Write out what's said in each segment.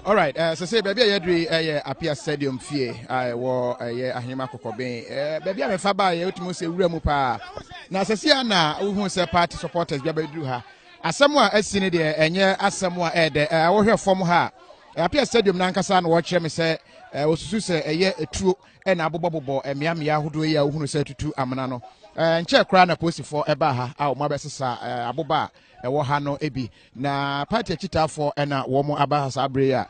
All right, so say baby Yedri Apia Stadium fee I war Ahima Kokobe baby I'm a faba ye say Remu pa na sesi na who say party supporters bia bedu ha asemwa asini de enye asemwa ede wo hwe form ha Apia Stadium na nkasa na wo kire me say osusu say eye etuo na abobobobo emiamia ahodo yi a wo hunu say tutu amana no nche kra na posifo eba ha a wo mabesesa aboba ewo ha no ebi na party chitafo na wo mo aba sabre a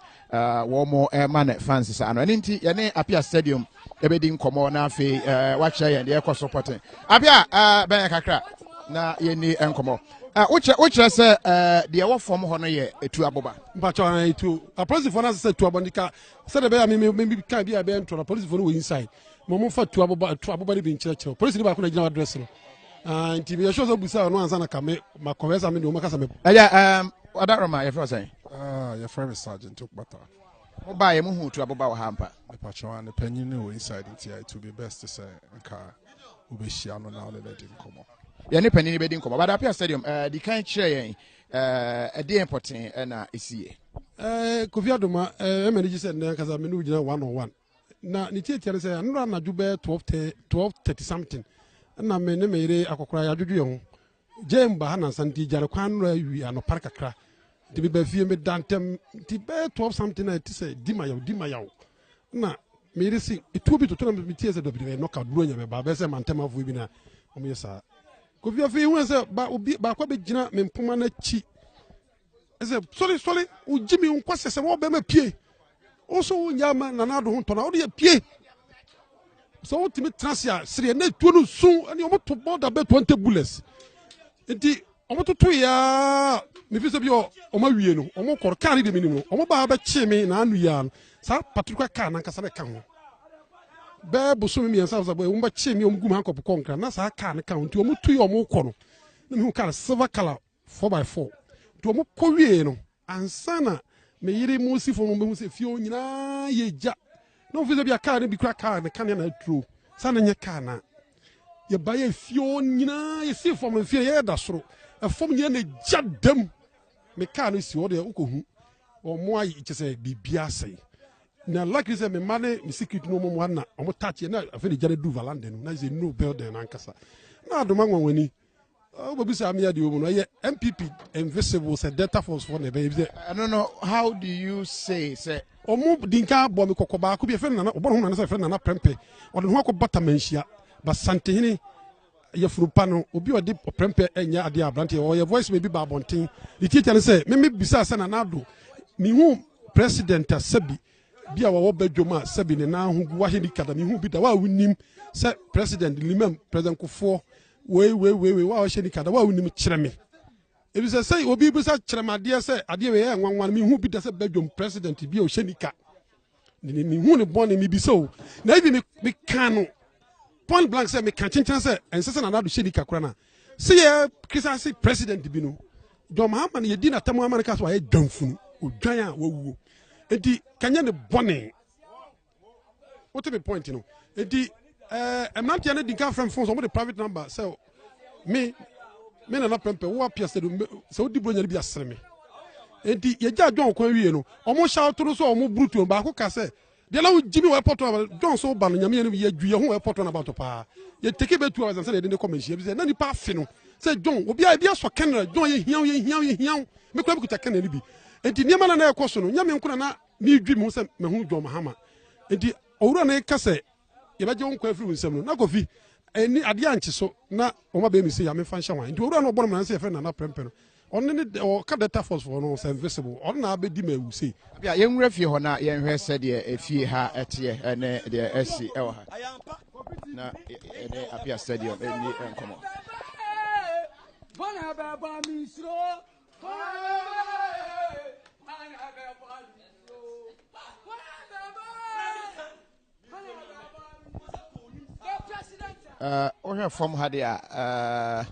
wo mo man fans sa no enti ye ne Apia Stadium ebedi nkomo na afi wache ye de ekọ supporting Apia ben kakra na ye ni nkomo uche se de wo form ho no ye etu aboba mpacho na etu a police for na se etu abondika se de be me kan bia be ntro police for no inside mo fa tu aboba ni bi nkyerechero police ni ba ko na gina address no nti be show so busa no ansa na kame makonversa me de o makasa me Adaroma your friend say your friend is Sergeant Okbata oba ye mu hu tu aboba wo hampa mpacho na panyin no inside it to be best to say nka obehia no na ole let him come ya ne panini be din komo but Apia Stadium di kan kire yen dey important na esie Kofi Adoma emeriji se na kasa me no gina 101 na ni tietia se no na djube 12:30 something na me ne mere akokora ya djuju ye ho jemba ha na santi jare kwan no awi ano park kakra de be ba fie me dantem ti be 12 something na ti se di mayaw na mere si etu bi to na me tie se do bi no ka duro nya me ba be se mantema fu bi na o me yesa Kofi afi hu se ba kwa be gina me mpoma na chi ese sorry u jimi un kwase se wo be ma pie o so wo nyama na na do ho tona o de pie so wo timi transia sire na tuo no sun ani o moto border be 20 bullets enti o moto to ya me fi se bi o ma wie no o mo kor kan de minim no o mo ba ba chi me na anu ya sa patrika kan na nkasa be kan ho be bo so me yansa bo wo ba chi me o mu gum hankop konkra na sa kan kan enti o mo tu ya o mo kor no na me hu kan silver color 4x4 to mo kowie no ansana me yiri mu sifo no be se fie onyina ye ja no fi se bia car ne bi kra car ne kan na tro sana nye car na ye ba ye fie onyina ye sifo mo fie ye da soro e fom nye na ja dam me car no si o de ukohu o mo ayi kise bibia sei na like say me mane me secret no mo na o mo touch na afi de jare du valande no na ze no building na nkasa na adoma nwanwani Obabisa Amia di Omo, MPP invisible say data force for the baby. I don't know how do you say Omo dinka bo me kokoba ku be fe na obo ho na say fe na prempe o de ho ko bata manhia ba santehini ye furupa no obi o de prempe enya ade abrante o ye voice me bi ba bonten the teacher say me bisa say na do mi hu president asabi bia wo badwoma sabi ne na ho gu wahedi kada mi hu bi da wa wunim say president limam president kufo we wa o sheni kada wa unim kire me e bi say obi bi say kire made say ade we enwanwan mi hu bi da say badwom president bi o sheni ka ni hu ne bone mi bi so na bi mi kan point blank say me kan chinchan say ensese na do sheni ka kura na say ye krisa say president bi no do mahama ne yedi na tamu america so ye dwanfunu odwan a wawuo enti kanya ne bone what the point no enti I'm not yet the from phones on the private number. So, me na pempe, who appears to so deep when you be a semi. And the Yaja John Quariano, almost shout to us or more brutal, but who can say, the low Jimmy Airport, John so ban, Yamin, you who airport on about to pa. You take it 2 hours and said in the comments, you said, Nanny Parfino. Said John, will be ideas for Canada, John, young, make up Kennedy. And the Yaman and air question, Yamin Kuna, me dream, Mahu John Mahama. And the Orane Casse. Ye ba je won kwa firi nsem no na Kofi eni ade anche so na o ma be mi se ya me fan hwan nti owura no bonum na se fe na prempe no on ne o ka data force for no se invisible on na be di ma wu se bia ye nwura fie ho na ye nhwe se de efie ha etie ene de asi ewo ha na ene Apia Stadium eni enkomo bona ba ba mi sro we from Hadia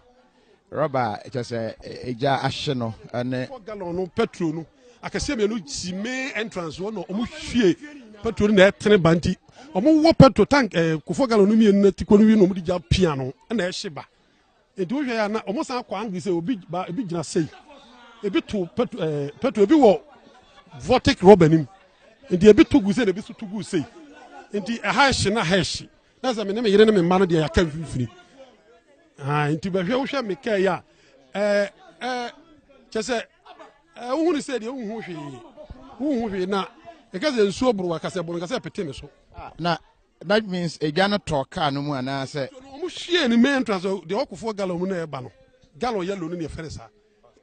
Robert just eja ahye no ene gallon no petrol no akase me no si main entrance wo no omo hwie petrol na etene banti omo wo petrol tank kofo gallon no mi en tiko no wi no omo di ja pia no na e hye enti wo hwe ya na omo san kwa angise obi gina sei ebi to petrol ebi wo vortic rubber nim enti ebi to gu sei ebi so to gu sei enti a hye na hye na za me ne me yire ne me ma no de ya kan fifini enti ba hwe wo hwe me ka ya chese wo ni say de wo hu hwe na e ka ze nsuo buru akase buru akase pete me so na that means e gana talk car no mu ana say omo hwie ni main entrance de okofo gallon mu na e ba no gallon yellow ni e fere sa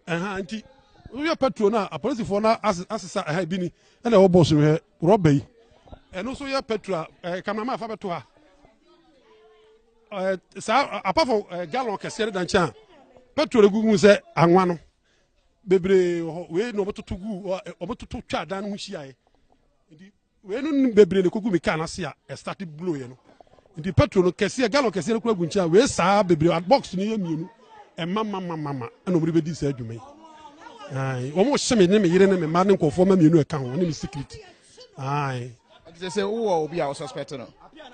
anti wo petrol na apolice fo na asesa bi ni na wo boss we rubber yi eno so ya petrol cameraman fa beto ha sa apart from gallon kese dan chan petrol gugu se anwa no bebre we no bototo gu obototo twa dan no hia e ndi we no bebre ne kogu mi ka na se a start blow ye no ndi petrol no kese gallon kese kura gu ncha we sa bebre at box ni ye mienu e mama ana omri bedi sa adwuma ai o mo hye ne me yire ne me ma ne nkofo ma mienu e ka ho ne me secret ai they say who obi a suspect no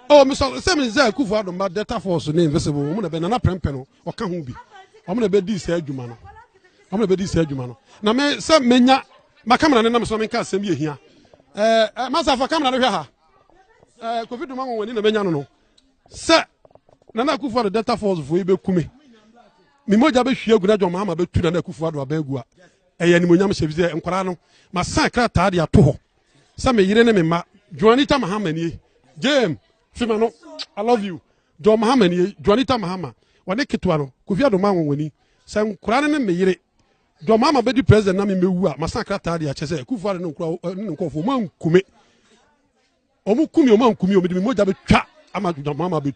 oh me so say me say Kufu Addo ma Delta Force ne invisible mo na be na prempe no o ka ho bi o mo na be di sa adwuma no I'm going to be this edge, na me say menya ma camera ne na me so me ka asem ye hia masa fa camera no hwe ha covid ma won wani na menya no say na na Kufu Addo Delta Force fo ibe kume mi moja be hwie aguna jo ma be tu na Kufu Addo abegu a eye ni monyam hyebize enkwara no ma san krata de ato ho say me yire ne me ma Juanita Mahama ni James fima no I love you Jo Mahama ni Juanita Mahama wane ketwa no Kufu Addo ma won wani say enkwara ne me yire do mama be di president na me mewu a masakra taade a chese Kufu Addo no nkura nkofo mo ankume omo kumi omo ankumi omo di me moja be twa ama do mama be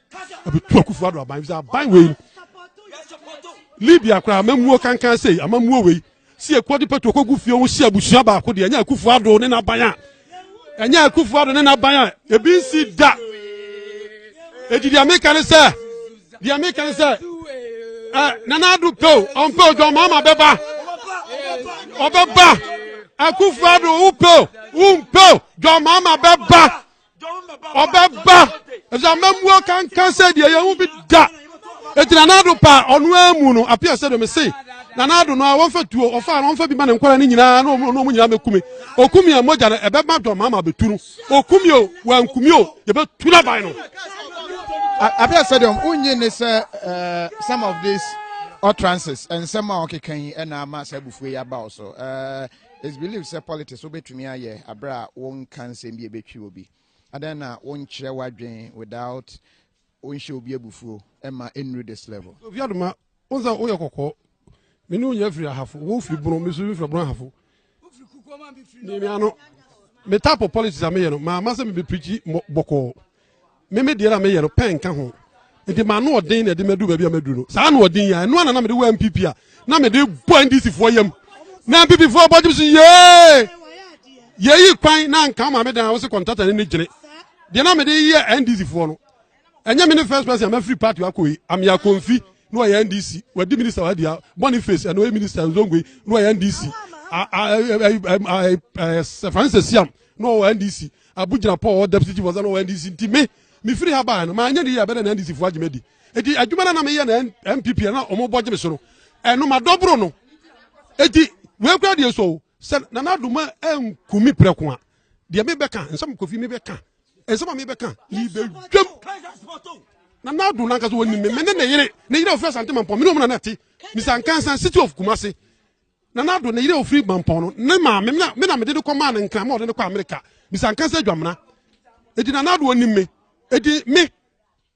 twa Kufu Addo aban visa ban we Libya kra mamuo kankan sei amamuo we si ekwodi peto kogu fie wo hia busua ba ko de anya Kufu Addo ne na ban a anya Kufu Addo ne na ban a ebi si da ejidi America ne se di America ne se Nana Addo po on po do mama beba Obeba Kufu Addo upo umpo do mama beba obeba eza mamuo kan se de ye hu bi da eti Nana Addo pa onu amu no apia se do me se Nana Addo no won fa tuo ofa no won fa bi ma ne nkwara ni nyina no mo nyina mekume okumi a moja na ebeba do mama beturu okumi o wankumi o ye be tuna ban no apia stadium unyi ne say some of these utterances and some of okay and ama sabufu ya ba so it's believed say politics obetumi aye abra won kan sem bi ebetwi obi and na won kire wadwen without won show obi abufu ema enru this level Kufu Addo ma onza oyo kokko me no nya free ahafo wo free bro me so free bro ahafo ni me ano me type of politics am ye no ma se me be preach boko me de na me ye no pen ka ho enti ma no odin na de medu ba bia medu no sa no odin ya no na me de wa MPP a na me de bo NDC fo yam na MPP fo bo jim so ye yi kwan na nka ma me dan wo se contractor ni gire de na me de ye NDC fo no enya me ne first person am free party akoyi am ya konfi no ya NDC wa di minister wa dia Boniface and we minister Zongwe no ya NDC Francis Siam no NDC Abuja Paul deputy was no NDC ntime mi free haba no ma anya di ya be na NDC fo agimedi eti adwuma na me ye na MPP na omo boje me so no eno ma dobro no eti we kwa de so se Nana Addo ma enkumi preko a de me beka nsam Kofi me beka ensam me beka ni be dwam Nana Addo na nkaso woni me ne yire ofre sante mampon me no na nati misankansan city of Kumasi Nana Addo ne yire ofri mampon no ne ma me na me de koma na nkran ma o de kwa America misankansan adwamna eti Nana Addo woni me edi me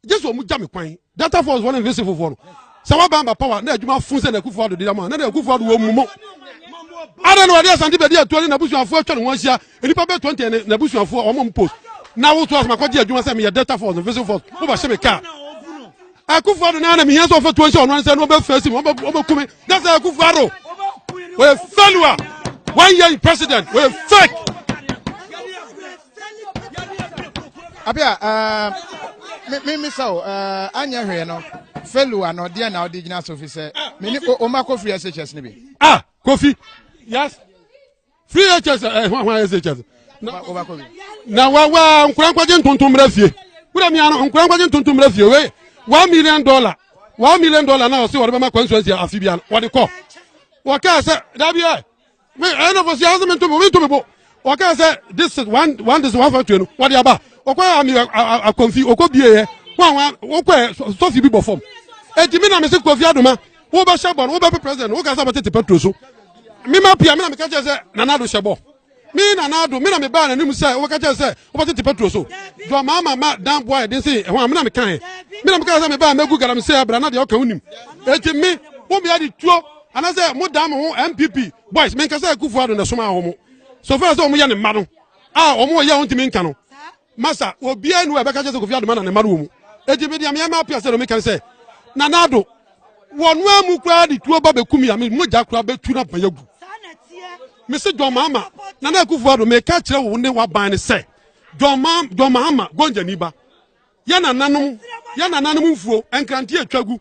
jesu omu jam kwan Delta Force one invisible for no sawa bamba power na adwuma fun se na Kufu Addo de ma na Kufu Addo wo mumo ada no ade asante be de atuari na busuafo atwa no wansia enipa be 20 na busuafo o mom post na wo to asma kwaje adwuma se me Delta Force invisible force wo ba shebe ka Kufu Addo na me hian so fa 20 on wansia no be face mo be kume that's Kufu Addo we failure 1 year president we fake apia me so anya hwe no failure no de na odigina so fi say me ni o ma Kofi SHS ni bi Kofi yes free HS why SHS na wa nkura nkwaje ntontom rafie wura mi ano nkura nkwaje ntontom rafie we $1 million $1 million na o se wore be ma constituency afibia wode ko wo ka se da bia me eno for si azme ntom bo wo ka se this is one this 152 no wode aba o kwa ami a konfi o ko bie ye wo kwa sofi bi bo form ejimi na me se Kofi Adoma wo ba shabon wo ba president wo ka sa ba tete petro so mi ma pia mi na me ka se Nana do shebo mi Nana do mi na me ba na nim se wo ka se wo ba tete petro so do mama dan boy den se ho mi na me kan mi na me ka se me ba megu garam se abra na de o ka unim ejimi wo mi adi tuo ana se mo dam ho MPP boys me ka se Kufu Ado na soma ho mo so far so mo ya ne ma no o mo ya ontimi nka no masa obi anu e be ka se Kofi Ado na ne ma no mo ejimi dia me ma pia se do me kan se Nana do wonu amu kura di tuo ba be kumi ya me moja kura be tu na bayagu me se John Mahama Nana Kufu Ado me ka kire wo ne wa ban ne se John Mahama gonja ni ba ya nananum mfuo enkrantie atwagu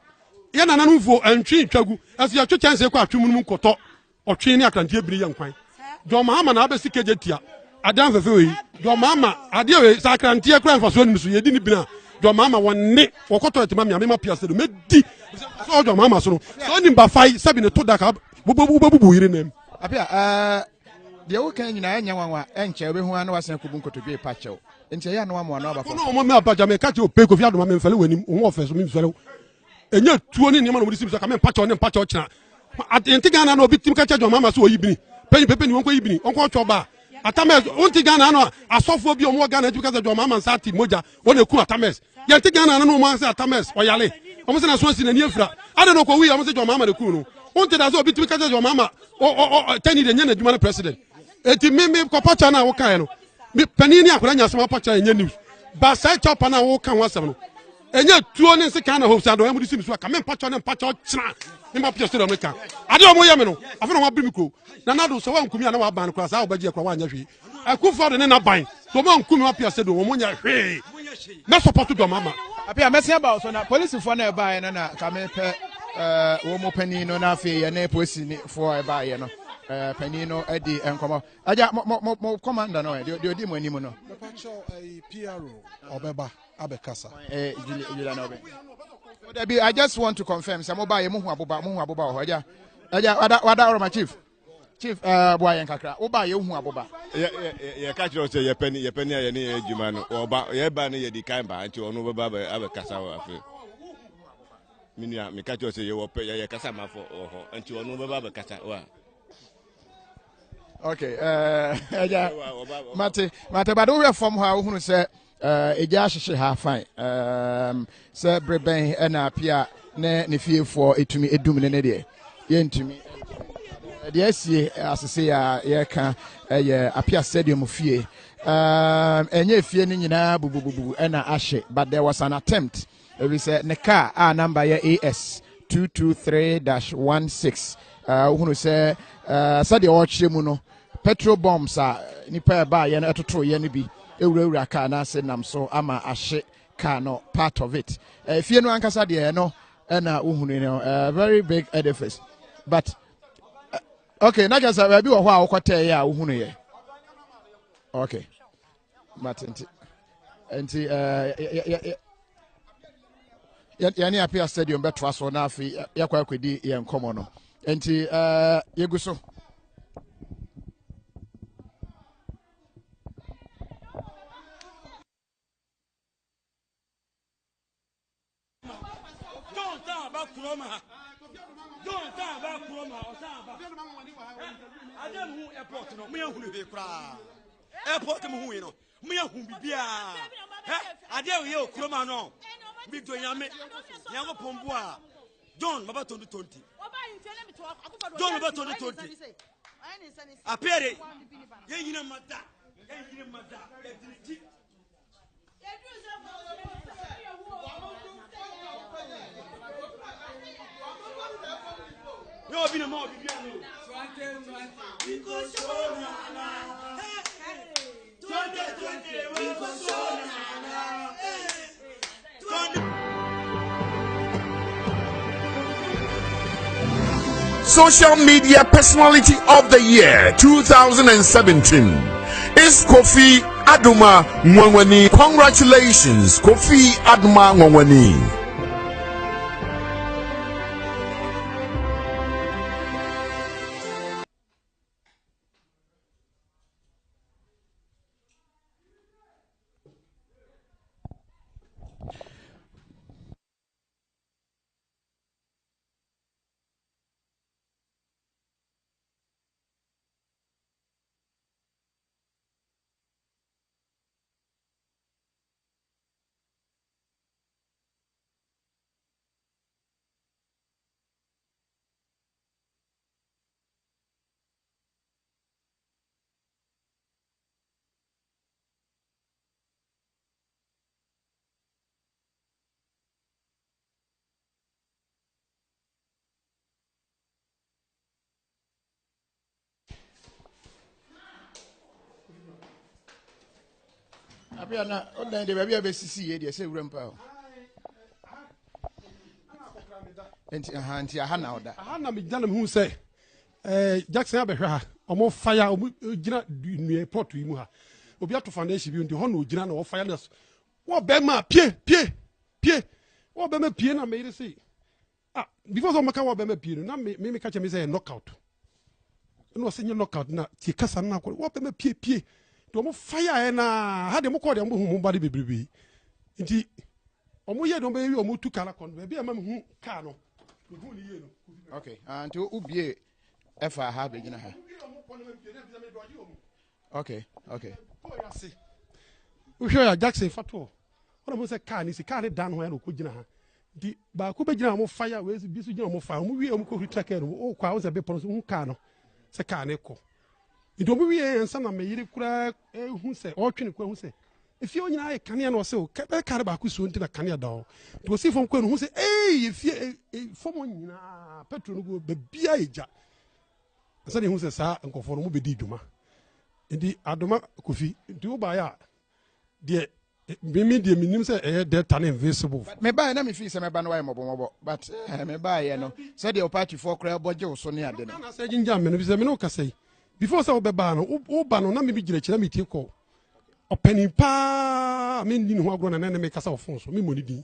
ya nananum mfuo antwi atwagu aso ya twechanse kwa atwemu num koto otwe ne akrantie biri ya nkwan John Mahama na abesi kejetia adan fefewe John Mahama ade we sakrantie kra mfaso ni so yedi ni bina John Mahama wonne wokoto etima me ma piase do medi so John Mahama so no so ni mba fai sabi ne to da ka bubu yire nem apia de wo kan nyina anya wanwa enche obehu anu wasen kubu nkotodwe pachew enche ya no amo anu aba no mo me abaja me ka che o pe Kofi Ado ma me mfele wanim wo ofeso me mfele enye tuo ni nyama no mudi sim so ka me pachew ne pachew china enti Ghana na obi tim ka che John Mahama so oyibini pepe ni wonko yibini wonko choba Atames onti Ghana no asofo bi omo Ghana ejika John Mahama nsati moja wona ku Atames ye enti Ghana no mo anse Atames oyale omo se na so asi na ni afira ade no ko wi omo se John Mahama de ku no onti da so obi tim ka che John Mahama tani de nya na djuma na president eti me ko pacha na wo kan no me panini akora nya so pacha nya news ba sai chopa na wo kan wasem no enye tuo ne se kan na host ado amudi sim so ka me pacha ne pacha china ni ma pia so me kan ade omo ye me no afa na wa brim ko Nana do so wa nkumi na wa ban kora sa obaji ekora wa nya hwe Kufu Ado ne na ban so ma nkumi wa pia se do wo nya hwe na support do mama apia mesi about so na police for na ba ye na ka me pe wo mo pani no na afi ye na police ni for ba ye no pani no edi enkomo aja mo commander no de odi mo anim no Pacho PRO obeba abekasa Julia no be I just want to confirm say mo ba ye mo hu aboba ho aja wada or my chief boy en kakra wo ba ye hu aboba ye ka kiro say ye pani ye ne ejuma no oba ye ba ne ye di kan ba anti onu beba abekasa wa afi minia me ka kiro say ye wo pe ye kasa ma fo ho anti onu beba abekasa wa okay mate ba do we from ha hunu say eja hyehye ha fine say breben na apia ne fiefo etumi edum ne de ye ntumi de asie asese ya ye ka ye apia stadium fie enye fie ni nyina bubububu na ahye but there was an attempt we say ne car number ye AS 223-16 hunu say sade o kyeremu no petrol bombs nipa ba ye na etoto ye ne bi ewura car na se nam so ama ahye car no part of it fie no ankasa de no na uhunu no very big edifice but okay na just be wo ho a wokote ya uhunu ye okay but enti yani apia stadium betwa so na afi yakwa akwedi ye nkomo no enti yeguso airport no me hunu be kra airport mo hu no me hu bibia ade ye okroma no bi do nyame nyango pombo a John baba 2020 John baba 2020 apere ye yina mada yo bina mo bibia no we go show na 2020 we go show na Social Media Personality of the Year 2017 is Kofi Aduma Nwangwani. Congratulations, Kofi Aduma Nwangwani. Abiana, on the baby of CC, they say, Grandpa. And Hannah, Hannah, me tell him who say, Jackson Abbey, or more fire, near port to him. Obiato Foundation, you Hono, Jinan or Fireless. What Bema, Pie, what Bema Piena made us say. Ah, before the Makawa Bema Piena, now me catch him say a knockout. No senior knockout, not Tikasana, what Bema Pie. Don't fire and had them call them who body be. Indeed, Omoya don't be or move to Calacon, maybe a man who can. Okay, and to Ubie, if I have beginner. Okay. We hear Jackson Fato. What was a can is a car down where could you have? The Bakuba fire was busy more fire. We are track or crowds a bit who can. Sakan echo. It will be and some may cry who say, or who say, if you and I can or so, Carabacu soon to the Cania door. To see from Queen who say, hey, if you form Petro go be Biaja. Something who says, and conform will be Diduma. In the Adoma Kofi, do by a dear. Mimi the minimum say that an invisible. Me buy na me fee say me ban why mobile, but me buy no. Say the party for cry bojo so near den. Na say jinja me no say me no ka say. Before say obeba no, oba no na me bi gire kira me tie ko. Openi pa me ndi no agro na na me kasa ofon so me moni din.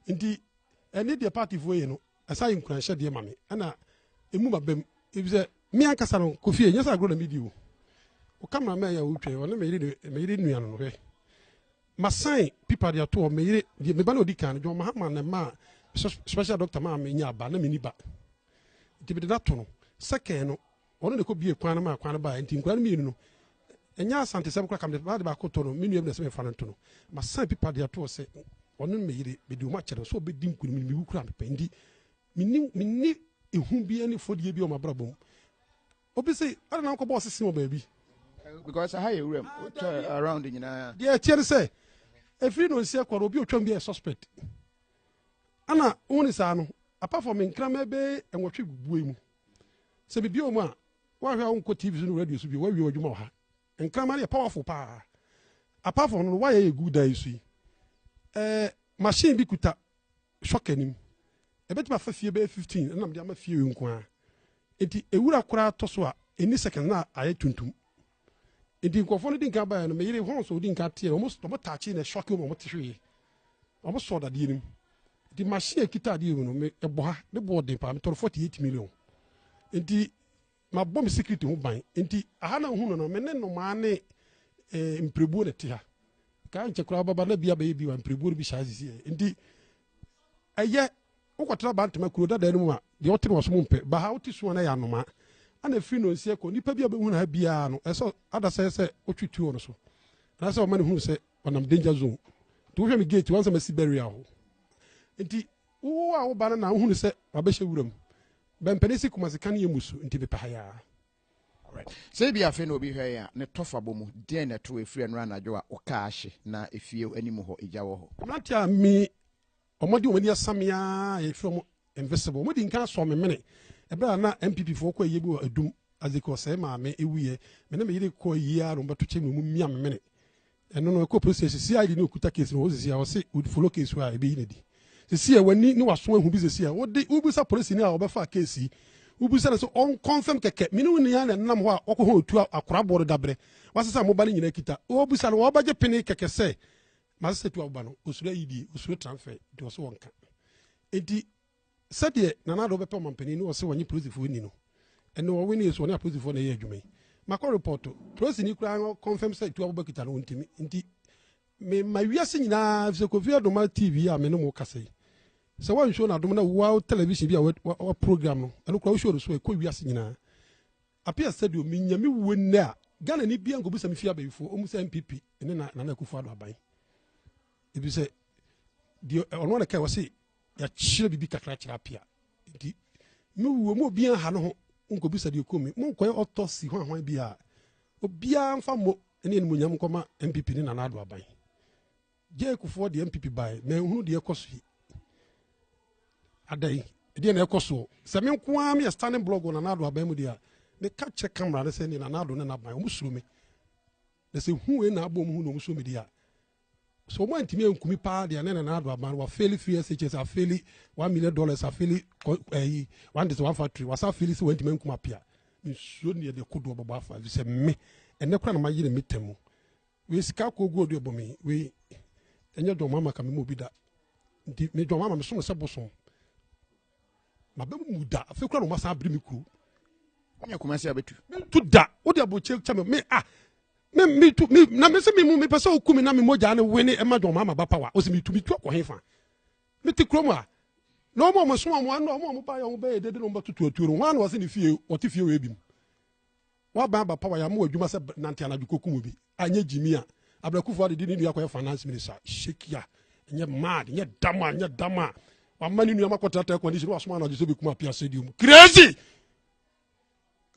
Nti ene the party for ye no, asai nkran hye de ma me. Na emu babam e bi say me ankasa no Kofi nyasa agro na me di o. O camera me ya wo twe, o na me yiri nua no hwe. Masai people they are to me the me no di kan jo mahama na ma special doctor ma me nya ba na me ni ba ti be that no second no ono ne ko bie kwan na ma kwan ba nti kwan mi no enya asante se kwa kam de ba ko to no me nua be se me fa no to no Masai people they are to say ono me yire be di o ma chere so be di nkuni mi wukura me pa ndi minni ehu bi ani fodie bi o ma brabom obi say I don't know ko boss sim baby because I have a room around in yeah tier say if you don't see a obi otwam be a suspect ana woni sa no apart from nkrama be enwotwe gugu mu se bibi o mu a wa hwa onko TV no radio so bi wa wi odwuma ha nkrama na powerful pa apart from no wa ye good day so machine bi kuta shock anim ebetima fa fie be 15 na me ama fie nko a enti ewura kora to so a any second na aye tuntum enti nkofo no dinka ba no me yire hon so dinka tie almost to touch na shock mo mo tehwe almost so da die nim the machine kita die no me ebo ha de board pa me 48 million enti ma bom security ho ban enti aha na hu no me ne no ma ne imprebu ne te ha ka nche kura baba na bia ba bi wa imprebu bi sha sisi enti aye ukotra bantama kuro da mu a de ote no so mo mpe ba ha ote so na ya no ma ana free no nsie ko nipa bia be hu na bia no eso ada se otwitwi no so na se o mane hu se onam danger zone to hwe me gate once ma si burial ho enti wo a wo ba na hu se abehye wuram ba mpanisi kuma se kan yemusu enti be pahaya. Alright, say bia fe no bi hwe ya ne tofa bomu den na to efiri no anajo a oka ahye na efie animu ho ejawo ho nantia mi omodi omani asamia efiri mo invisible omodi nka so me mene ebra na MPP fo ko yebi adum aziko se ma me ewuye me na me yire ko yia ro mbato che mu mia me mene eno no ko process CID ni okuta case no osisi a o se would follow case wa ebe yinedi sisi e wani ni waso ahu bi sisi a wo de ubusa police ni a obefa case ubisa so on confirm keke minu ni ya na nam ho a okho otu akora board dabre wasesa mobile nyina kita obisa no obaje pene keke se masese tu abba no osura yidi osura transfer de so wonka enti sade na na do be pe mampani ni wo se wanyi police fo ni no eno wo ni so na police fo na ye adwuma mako report police ni kura confirm say tu abba kita no ntimi enti me mawiase nyina se Kofi Adoma TV a me no mo kase se wan show na Adoma na wow television bi a program no eno kura show so e ko wiase nyina apia stadium mi nyame wonne a Ghana ni bia ngobusa mi fia bayifo omu se MPP ene na Akufo Addo aban ebi se di ono na kai wase ya chire bibi kakra chira apia di mi wo mo bia ha no ho ngobusa di komi mo nkoy otosi ho ahwan bia obia mfa mo ene ni munyam nkoma MPP ni na Addo aban je Akufo di MPP bai me hunu di ekoso adai di na ekoso se me nko am ya standing blog na Addo aban mu dia me capture camera na se ni na Addo na aban o musuro me na se hu e na abom hu no musuro me dia so mo antimi enkumi pa dia na Addo aban wa fairly free SHS a fairly $1 million a fairly one this one factory was a fairly so antimi enkuma pia nsuo ne de kodo baba afa se me ene kra na ma yire metemu we sika ko go do bomi we enye do mama ka me mo bi da ndi me do mama me so se bosom ma be mu da afi kra no ma sa abri mi kuru nya kuma se abetu tu da o de aboche chame me me tu me na me se me mu me pese okumi na me moja na we ne e ma do mama ba power o se me tu ko hefa me ti kro mu a no mo so mo no mo ba ya mo be de no ba tutu atuo no wan was ni fie o ti fie we bi wa ba power ya mo adwuma se nantia na dukoku mu bi anya jimi a Abrakufo Addo di ni yakwa finance minister shekia nye mad nye dama wa mani nu amakota ta condition wa soma na jiso be kuma apia stadium crazy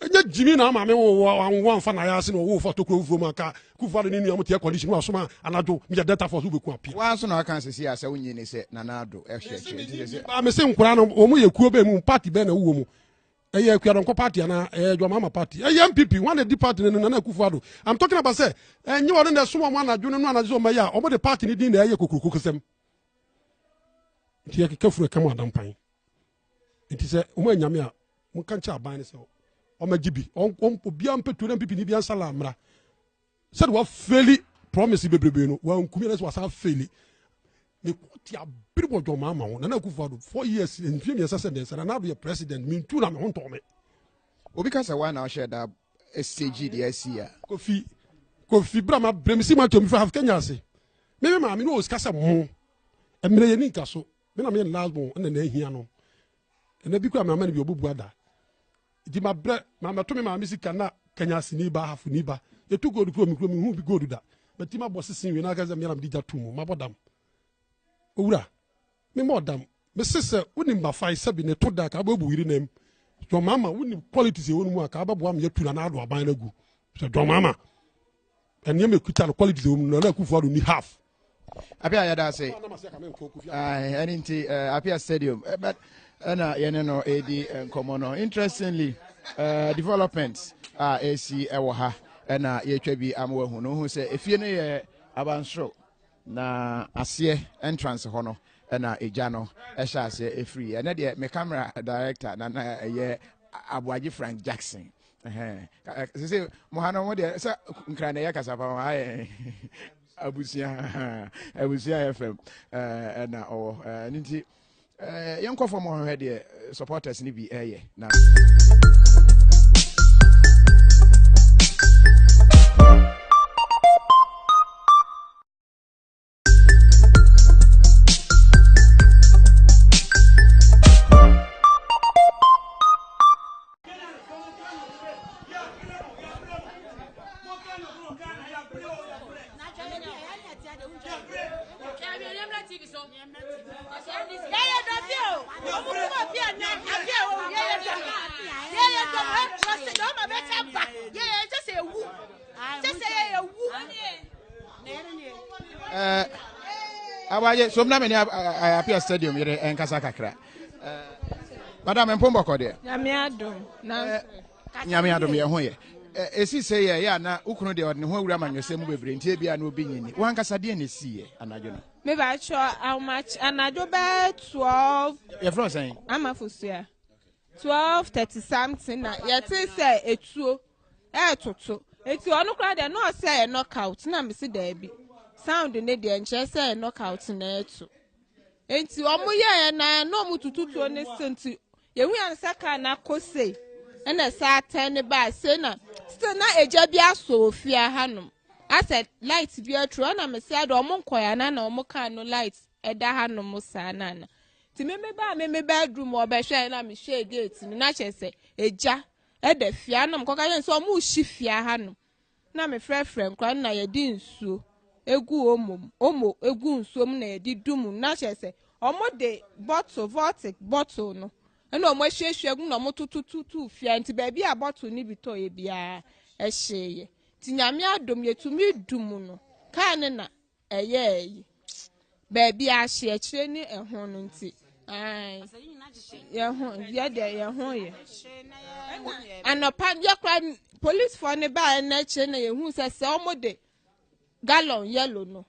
enya jimi na ma me wo fa na ya se no wo fa tokro vuo maka Akufo Addo ni nu amotia condition wa soma anajo me data force be kuma apia wa so na kan sesi asa wonyi ne se na Addo e hwe ba me se nkura no o mu ye kuo be mu party be na wo mu eye akuadon ko party na Dwamama party MPP one the party na Akufo Addo I'm talking about say enye won na so mo anadwo no anadwo ma ya o the party ni din na eye kokurukukesem nti kafuru kam adampan nti se o mo anyame a mo kan cha aban ne se o ma gibi on bia mpetu na MPP ni bia nsala amra said wa fairly promise bebrebe no wa nkumi na so wa fairly ne kwoti abiri bo Dwamama ho na Akufo Addo 4 years in film yes said na Addo president min tu na me ho ntome obi ka se wa na o share da SCG the SCA Kofi brama bremisi ma to mi fa Kenya se me ma mi no osikasa mo emre ye ni nkaso me na me last born na ehia no na bi kwa me ma na bi obubu ada di ma bre ma to me ma mi sika na Kenya sini ba hafu ni ba ye tu gold mi hu bi gold da but ma boss sin we na ka ze me na bi ja tu mo ma bodam owura me mo dam me sese woni ma fa isabi ne to da ka ba bu yiri nem Dwamama woni politics e wonu mu aka ba bo am ye tu na Addo aban na gu so Dwamama and you make quality na Akufo Addo ni half apia ya da say anything apia stadium but na yene no edi nkomo no interestingly developments AC ewo ha na ye twa bi amwa hu no hu say efie no ye abansro na ase entrance ho no na eja no ehya ase efree na de me camera director na ye Abuaji Frank Jackson say mohano mo de say nkra na yakasa pa ha abusia FM na o nti yenko for mo he de supporters ni bi na abaye so mna me apia stadium yere enkasa kakra madam Mpombo kode nyame adom ye ho ye esi say ye ya na ukunu de odne ho awura manwese mu bebre ntie bia na obi nyini wankasa de na si ye anajo no me ba sure how much anajo be 12 ye from saying amafusua 12:30 something na yete say etuo toto eti onu kra de no say knockout na me si da bi sound ne de nche say knockout na etu enti omo ye na no mu tututuo ne senti yehu an saka na kose na sa ten ba say na still na eja bia so ofia hanom asset light bia tru na me say do omo nkoya na omo kan no light eda hanom sa na ti me bedroom obehwe na me hwe gate ni na chese eja eda fia na mkoka yen so mu hyi fia hanom na me frefre nkra na ye di nsuo egu omo egu nsuo m na ye di dum na chese omo de bottle vortic bottle no na omo hwehwe gu na omo tututu fia nti ba bia bottle ni bito ye bia ehye ti nyame adom yetumi dum no kan na eye ba bia hye kire ni ehon no nti ai ye de anopa yakra police for ne ba na che na yehu se omo de gallon yellow no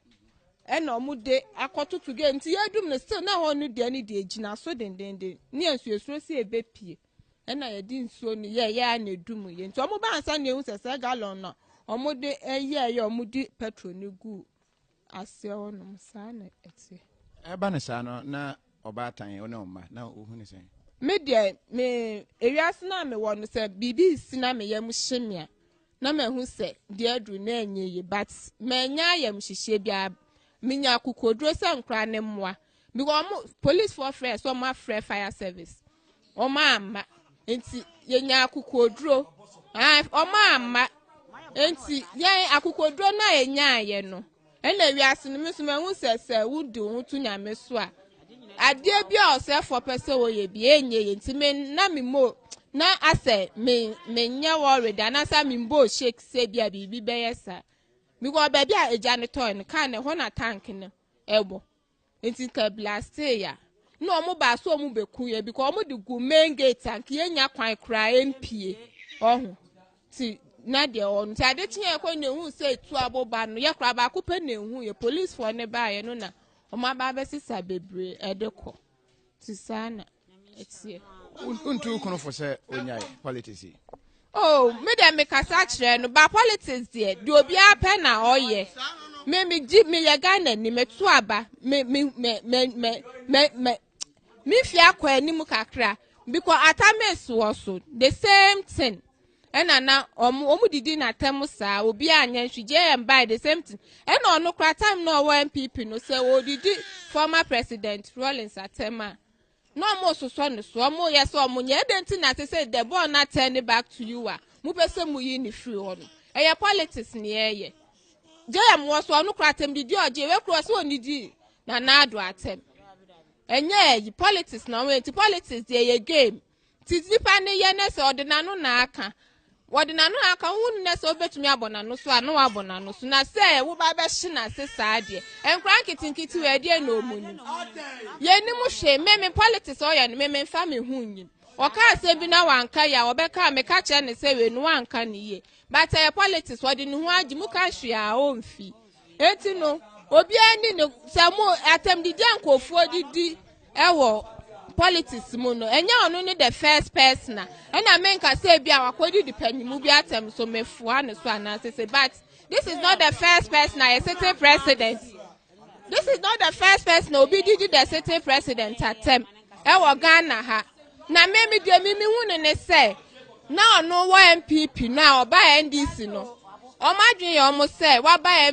na omo de akotutu ge nti yedum no still na ho no de ani de egina so dendende ni ensuesuro si ebepie na ye di nsuo ni ye na edum ye nti omo ba ansa na yehu se gallon no omo de ye omo di petrol ni gu ase ono sa na eti eba ne sa no na oba tan ona omma na ohu ne sen me de me ewiase na me wo no se bibi si na me yam hyemia na me hu se de adu na enye ye but me nya yam hyehye bia minya akukodro se nkra ne mmoa because police for fresh so ma free fire service o ma ama enti ye nya akukodro o ma ama enti ye akukodro na enya ye no ena ewiase no me so me hu se wudi hu tu nya me so a ade bia o se for person wo ye bi enye ye nti me na me mo na ase me nya worry da na sa me mbo shake se bia bibi be yesa because baby a eja ne toy ne kan ne ho na tank ne ebo nti ka blast ya no omo ba so omo beku ye because omo de gu main gate tank ye nya kwan kra mpie ohu ti na de on ti ade tie ko ne hu se tu aboba no ye kra ba ko pe ne hu ye police for ne ba ye no na oma ba be sisa bebre edeko ti sana etie untu kono for say onyai politics oh me dem me kasa kire no ba politics de obi ape na oye me ye Ghana ni me tu aba me fi akwa anim kakra because atames was the same thing ena na omu didi na tem sa obi anya hwije em by the same thing ena onu kra time no wo MPP no say o didi former president Rollins Atema no mo so no so mo yes o mo nye denti na say the ball na turn back to you a mu pese mu yi ni free ho no eye politics ni eye je am wo so onu kra tem didi oje we kro so onidi na ado atem enye politics na we ti politics dey game ti dipa ne ye na se odinanu na aka wodinanu aka hu ne se obetumi abonanu so anu abonanu so na se wo ba be hye na se saade enkran kitinkiti we de na omuni ye ni mu hwe me politics o ye no me mfa me hu nyi o ka se bi na wanka ya obeka me ka che ne se we no wanka ne ye but politics wodinu hu agi mu ka hwe a o mfi eti no obi ani ne se mu atem didi ankofuo didi ewo politics mu no enya onu ni the first person na ena men ka say bia wakodi di panimu bi atem so mefua ne so ana say but this is not the first person a sitting president. This is not the first person obi didi the sitting president atem ewo Ghana ha na me de mi hu ne say na no wo MPP na oba NDC no omadwen ye omo say wa ba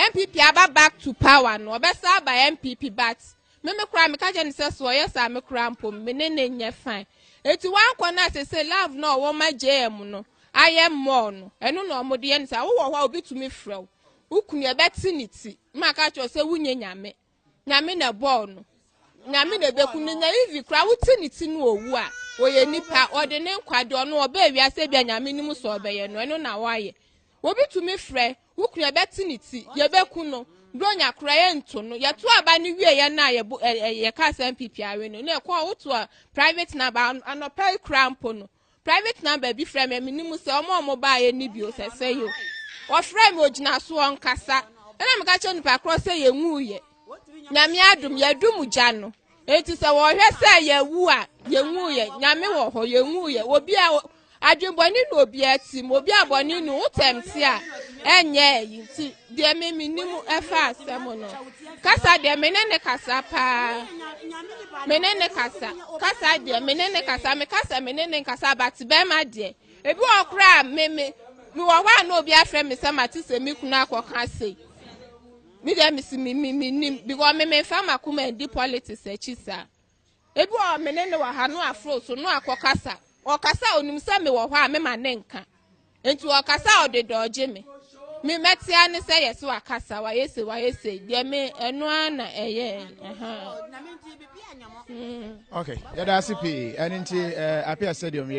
MPP aba back to power no obesa ba MPP but me kura me ka je ne se so yes a me kura mpom me ne nye fine eti wan kwa na se love no wo ma JM no ayem mo no enu no mo de ye ne sa wo wo obi tumi frew ukunu e beti niti ma ka cho se wunye nyame na ball no nyame na bekunu nya ivi kura wuti niti no owu a oye nipa ode ne nkwade ono oba ewia se bia nyame ni mu so obeye no enu na waye obi tumi fre ukunu e beti niti ye beku no bronya kura ye nto no ye to aba ni wie ye na ye ka MPP awe no na ko woto a private number anopai krampo no private number bi frame me nimu se omo ba ye ni bi o se yo o frame ogina so on kasa na me ka che nipa cross ye nwu ye nyame adum ye dum gya no eti se wo hwe se ye wu a ye wu ye nyame wo ho ye wu ye obi a adwenboni no obi atim obi aboni no utemti a enye yi ti de me minimu efa asem no kasa de menene kasa pa menene kasa de menene kasa me kasa menene kasa but be ma de ebi okra me wo wa na obi afre me se mati se mi kunu akoka sei mi de mi si mi nim because me fa makuma di politics e chisa ebi o menene wa ha no afro so no akokasa okasa onim se me wo ho a me ma ne nka enti okasa odedo oje me metia ne se yes wa kasa wa yese de me eno ana eye okay yada sipi aninti apia stadium